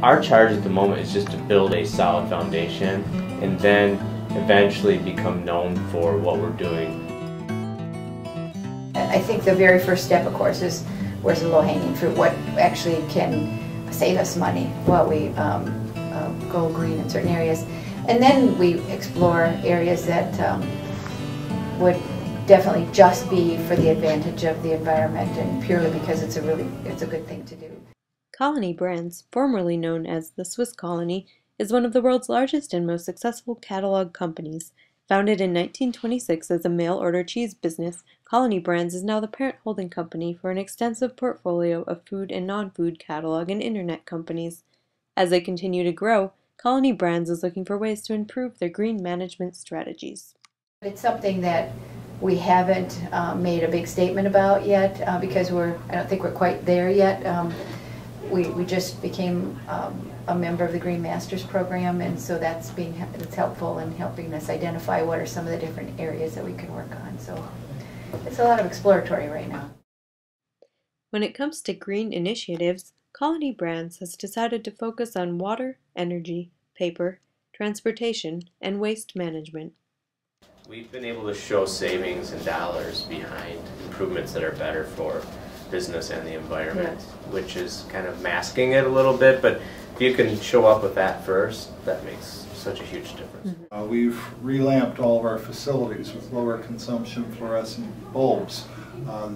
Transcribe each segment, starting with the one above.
Our charge at the moment is just to build a solid foundation and then eventually become known for what we're doing. I think the very first step, of course, is where's the low-hanging fruit, what actually can save us money while we go green in certain areas. And then we explore areas that would definitely just be for the advantage of the environment and purely because it's a good thing to do. Colony Brands, formerly known as the Swiss Colony, is one of the world's largest and most successful catalog companies. Founded in 1926 as a mail-order cheese business, Colony Brands is now the parent holding company for an extensive portfolio of food and non-food catalog and internet companies. As they continue to grow, Colony Brands is looking for ways to improve their green management strategies. It's something that we haven't made a big statement about yet because I don't think we're quite there yet. We just became a member of the Green Masters program, and so it's helpful in helping us identify what are some of the different areas that we can work on. So it's a lot of exploratory right now. When it comes to green initiatives, Colony Brands has decided to focus on water, energy, paper, transportation, and waste management. We've been able to show savings in dollars behind improvements that are better for business and the environment, which is kind of masking it a little bit, but if you can show up with that first, that makes such a huge difference. We've relamped all of our facilities with lower consumption fluorescent bulbs.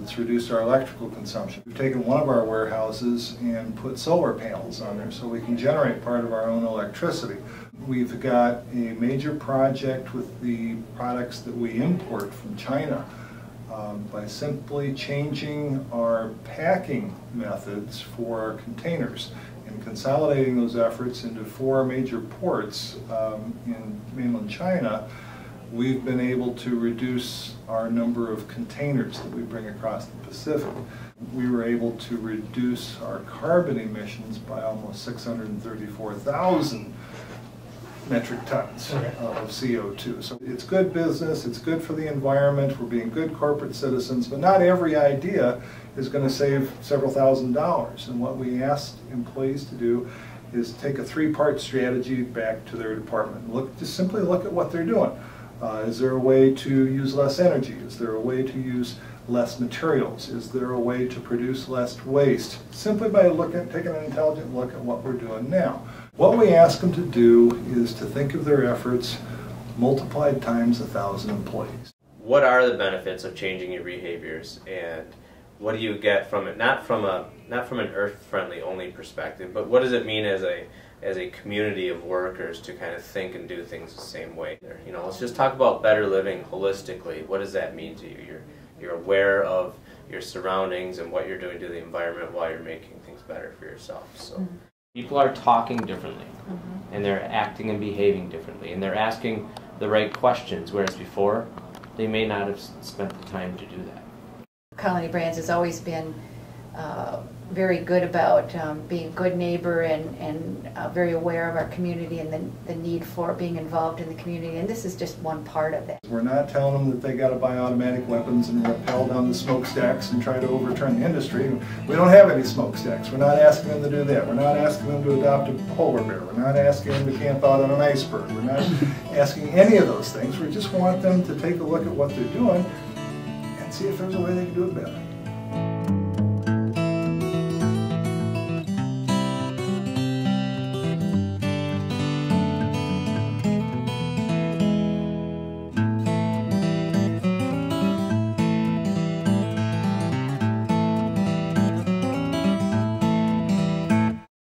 It's reduced our electrical consumption. We've taken one of our warehouses and put solar panels on there so we can generate part of our own electricity. We've got a major project with the products that we import from China. By simply changing our packing methods for our containers and consolidating those efforts into 4 major ports in mainland China, we've been able to reduce our number of containers that we bring across the Pacific. We were able to reduce our carbon emissions by almost 634,000 metric tons of CO2. So it's good business, it's good for the environment, we're being good corporate citizens, but not every idea is going to save several $1,000s. And what we asked employees to do is take a 3-part strategy back to their department. Just simply look at what they're doing. Is there a way to use less energy? Is there a way to use less materials? Is there a way to produce less waste? Simply by taking an intelligent look at what we're doing now. What we ask them to do is to think of their efforts multiplied times 1,000 employees. What are the benefits of changing your behaviors, and what do you get from it? Not from an earth-friendly only perspective, but what does it mean as a community of workers to kind of think and do things the same way? You know, let's just talk about better living holistically. What does that mean to you? You're aware of your surroundings and what you're doing to the environment while you're making things better for yourself. So people are talking differently, and they're acting and behaving differently, and they're asking the right questions, whereas before they may not have spent the time to do that. Colony Brands has always been very good about being a good neighbor and very aware of our community and the need for being involved in the community, and this is just one part of it. We're not telling them that they got to buy automatic weapons and rappel down the smokestacks and try to overturn the industry. We don't have any smokestacks. We're not asking them to do that. We're not asking them to adopt a polar bear. We're not asking them to camp out on an iceberg. We're not asking any of those things. We just want them to take a look at what they're doing and see if there's a way they can do it better.